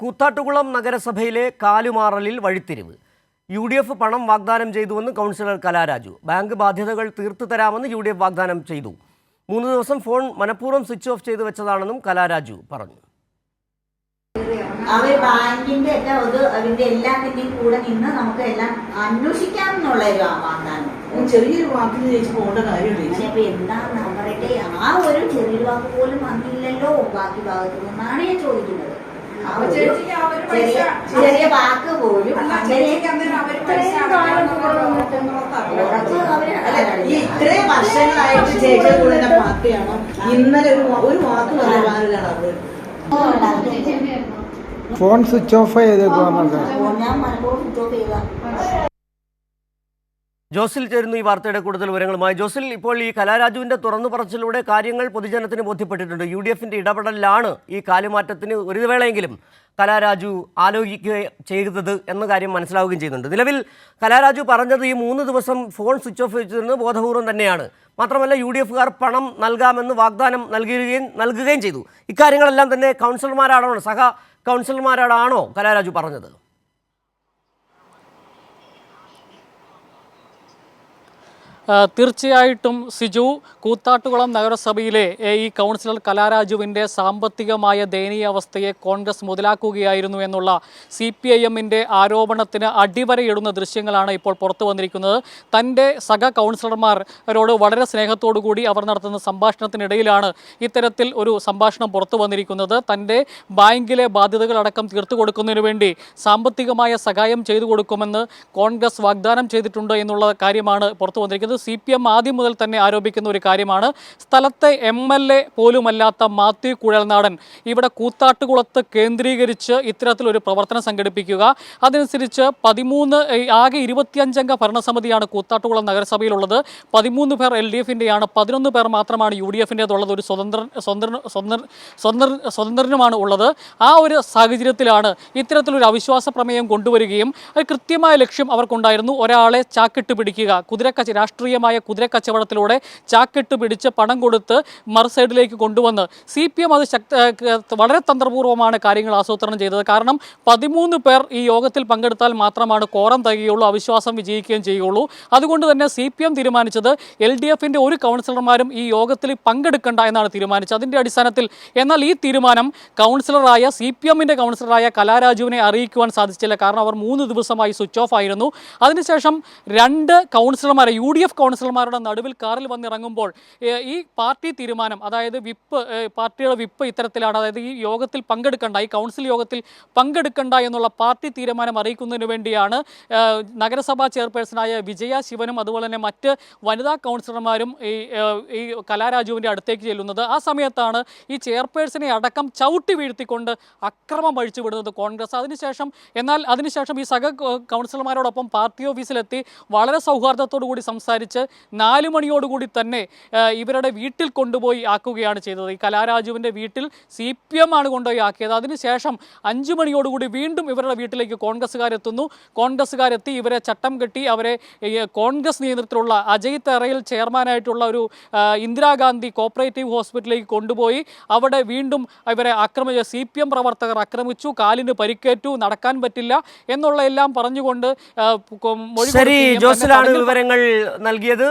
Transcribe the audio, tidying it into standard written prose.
കൂത്താട്ടുകുളം നഗരസഭയിലെ കാലുമാറലിൽ വഴിത്തിരിവ്. UDF പണം വാഗ്ദാനം ചെയ്തുവെന്ന് കൗൺസിലർ കലാരാജു. ബാങ്ക് ബാധ്യതകൾ തീർത്തു തരാമെന്ന് UDF വാഗ്ദാനം ചെയ്തു. 3 ദിവസം ഫോൺ മനഃപൂർവ്വം സ്വിച്ച് ഓഫ് ചെയ്തു വെച്ചതാണെന്നും കലാരാജു പറഞ്ഞു. അവർ ബാങ്കിന്റെ അതിന്റെ എല്ലാത്തിന്റെയും കൂടെ നിന്ന് നമുക്ക് എല്ലാം അന്വേഷിക്കാമെന്നുള്ള ഒരു വാഗ്ദാനം. ചെറിയൊരു വാക്കിന് ചേച്ചി പോകേണ്ട കാര്യമില്ല. എന്താന്ന് പറയട്ടെ, ആ ഒരു ചെറിയൊരു വാക്ക് പോലും വന്നില്ലല്ലോ ബാക്കി ഭാഗത്തു നിന്നാണ് ഞാൻ ചോദിക്കുന്നത്. ചെറിയ വാക്ക് പോലും ഇത്രയും വർഷങ്ങളായിട്ട് ചേച്ചിയുടെ കൂടെ പാർട്ടിയാണോ? ഇന്നലെ ഒരു വാക്ക് പറയാനാണ് അവര് ഫോൺ സ്വിച്ച് ഓഫ് ചെയ്തേക്കുവാന്നുണ്ട്. ഞാൻ മനഃപൂർവ്വം സ്വിച്ച് ഓഫ് ചെയ്ത. ജോസിൽ ചേരുന്നു ഈ വാർത്തയുടെ കൂടുതൽ വിവരങ്ങളുമായി. ജോസിൽ, ഇപ്പോൾ ഈ കലാരാജുവിൻ്റെ തുറന്നു പറച്ചിലൂടെ കാര്യങ്ങൾ പൊതുജനത്തിന് ബോധ്യപ്പെട്ടിട്ടുണ്ട്. UDFന്റെ ഇടപെടലാണ് ഈ കാലുമാറ്റത്തിന് ഒരു വേളയെങ്കിലും കലാരാജു ആലോചിക്കുക ചെയ്തത് എന്ന കാര്യം മനസ്സിലാവുകയും ചെയ്യുന്നുണ്ട്. നിലവിൽ കലാരാജു പറഞ്ഞത് ഈ 3 ദിവസം ഫോൺ സ്വിച്ച് ഓഫ് ചെയ്തത് ബോധപൂർവം തന്നെയാണ്. മാത്രമല്ല UDFകാർ പണം നൽകാമെന്ന് വാഗ്ദാനം നൽകുകയും ചെയ്തു. ഇക്കാര്യങ്ങളെല്ലാം തന്നെ സഹ കൗൺസിലർമാരോടാണോ കലാരാജു പറഞ്ഞത്? തീർച്ചയായിട്ടും സിജു, കൂത്താട്ടുകുളം നഗരസഭയിലെ ഈ കൗൺസിലർ കലാരാജുവിൻ്റെ സാമ്പത്തികമായ ദയനീയാവസ്ഥയെ കോൺഗ്രസ് മുതലാക്കുകയായിരുന്നു എന്നുള്ള CPIMന്റെ ആരോപണത്തിന് അടിവരയിടുന്ന ദൃശ്യങ്ങളാണ് ഇപ്പോൾ പുറത്തു വന്നിരിക്കുന്നത്. തൻ്റെ സഹ കൗൺസിലർമാരോട് വളരെ സ്നേഹത്തോടുകൂടി അവർ നടത്തുന്ന സംഭാഷണത്തിനിടയിലാണ് ഇത്തരത്തിൽ ഒരു സംഭാഷണം പുറത്തു വന്നിരിക്കുന്നത്. തൻ്റെ ബാങ്കിലെ ബാധ്യതകളടക്കം തീർത്തു കൊടുക്കുന്നതിന് വേണ്ടി സാമ്പത്തികമായ സഹായം ചെയ്തു കൊടുക്കുമെന്ന് കോൺഗ്രസ് വാഗ്ദാനം ചെയ്തിട്ടുണ്ട് എന്നുള്ള കാര്യമാണ് പുറത്തു വന്നിരിക്കുന്നത്. CPM ആദ്യം മുതൽ തന്നെ ആരോപിക്കുന്ന ഒരു കാര്യമാണ്. സ്ഥലത്തെ MLA പോലുമല്ലാത്ത മാത്യു കുഴൽനാടൻ ഇവിടെ കൂത്താട്ടുകുളത്ത് കേന്ദ്രീകരിച്ച് ഇത്തരത്തിലൊരു പ്രവർത്തനം സംഘടിപ്പിക്കുക. അതനുസരിച്ച് 13 25 അംഗ ഭരണസമിതിയാണ് കൂത്താട്ടുകുളം നഗരസഭയിലുള്ളത്. 13 പേർ LDFൻ്റെയാണ്, 11 പേർ മാത്രമാണ് UDFൻ്റേതുള്ളത്. ഒരു സ്വതന്ത്രനുമാണ് ഉള്ളത്. ആ ഒരു സാഹചര്യത്തിലാണ് ഇത്തരത്തിലൊരു അവിശ്വാസ പ്രമേയം കൊണ്ടുവരികയും അത് കൃത്യമായ ലക്ഷ്യം അവർക്കുണ്ടായിരുന്നു. ഒരാളെ ചാക്കിട്ട് പിടിക്കുക, രാഷ്ട്രീയമായ കുതിരക്കച്ചവടത്തിലൂടെ ചാക്കിട്ട് പിടിച്ച് പണം കൊടുത്ത് മറുസൈഡിലേക്ക് കൊണ്ടുവന്ന് CPM അത് വളരെ തന്ത്രപൂർവ്വമാണ് കാര്യങ്ങൾ ആസൂത്രണം ചെയ്തത്. കാരണം 13 പേർ ഈ യോഗത്തിൽ പങ്കെടുത്താൽ മാത്രമാണ് കോറം തികയുള്ളൂ, അവിശ്വാസം വിജയിക്കുകയും ചെയ്യുകയുള്ളൂ. അതുകൊണ്ട് തന്നെ CPM തീരുമാനിച്ചത് LDFൻ്റെ ഒരു കൗൺസിലർമാരും ഈ യോഗത്തിൽ പങ്കെടുക്കേണ്ട എന്നാണ് തീരുമാനിച്ചത്. അതിൻ്റെ അടിസ്ഥാനത്തിൽ എന്നാൽ ഈ തീരുമാനം CPMൻ്റെ കൗൺസിലറായ കലാരാജുവിനെ അറിയിക്കുവാൻ സാധിച്ചില്ല. കാരണം അവർ 3 ദിവസമായി സ്വിച്ച് ഓഫ് ആയിരുന്നു. അതിനുശേഷം 2 കൗൺസിലർമാരെ UDF കൗൺസിലർമാരുടെ നടുവിൽ കാറിൽ വന്നിറങ്ങുമ്പോൾ ഈ പാർട്ടി തീരുമാനം, അതായത് പാർട്ടിയുടെ വിപ്പ് ഇത്തരത്തിലാണ്. അതായത് ഈ യോഗത്തിൽ പങ്കെടുക്കേണ്ട, ഈ കൗൺസിൽ യോഗത്തിൽ പങ്കെടുക്കേണ്ട എന്നുള്ള പാർട്ടി തീരുമാനം അറിയിക്കുന്നതിന് വേണ്ടിയാണ് നഗരസഭാ ചെയർപേഴ്സണായ വിജയ ശിവനും അതുപോലെ തന്നെ മറ്റ് വനിതാ കൗൺസിലർമാരും ഈ കലാരാജുവിൻ്റെ അടുത്തേക്ക് ചെല്ലുന്നത്. ആ സമയത്താണ് ഈ ചെയർപേഴ്സണെ അടക്കം ചവിട്ടി വീഴ്ത്തിക്കൊണ്ട് അക്രമം അഴിച്ചുവിടുന്നത് കോൺഗ്രസ്. അതിനുശേഷം ഈ സഹ കൗൺസിലർമാരോടൊപ്പം പാർട്ടി ഓഫീസിലെത്തി വളരെ സൗഹാർദ്ദത്തോടു കൂടി സംസാരിച്ച് 4 മണിയോടുകൂടി തന്നെ ഇവരുടെ വീട്ടിൽ കൊണ്ടുപോയി ആക്കുകയാണ് ചെയ്തത്. ഈ കലാരാജുവിൻ്റെ വീട്ടിൽ CPM ആണ് കൊണ്ടുപോയി ആക്കിയത്. അതിനുശേഷം 5 മണിയോടുകൂടി വീണ്ടും ഇവരുടെ വീട്ടിലേക്ക് കോൺഗ്രസ്സുകാരെത്തി ഇവരെ ചട്ടം കെട്ടി അവരെ കോൺഗ്രസ് നേതൃത്വത്തിലുള്ള അജയ് തെറയിൽ ചെയർമാനായിട്ടുള്ള ഒരു ഇന്ദിരാഗാന്ധി കോപ്പറേറ്റീവ് ഹോസ്പിറ്റലിലേക്ക് കൊണ്ടുപോയി അവിടെ വീണ്ടും ഇവരെ CPM പ്രവർത്തകർ ആക്രമിച്ചു, കാലിന് പരിക്കേറ്റു, നടക്കാൻ പറ്റില്ല എന്നുള്ള എല്ലാം പറഞ്ഞുകൊണ്ട് ശരി, ജോസിലാണ് വിവരങ്ങൾ നൽകിയത്.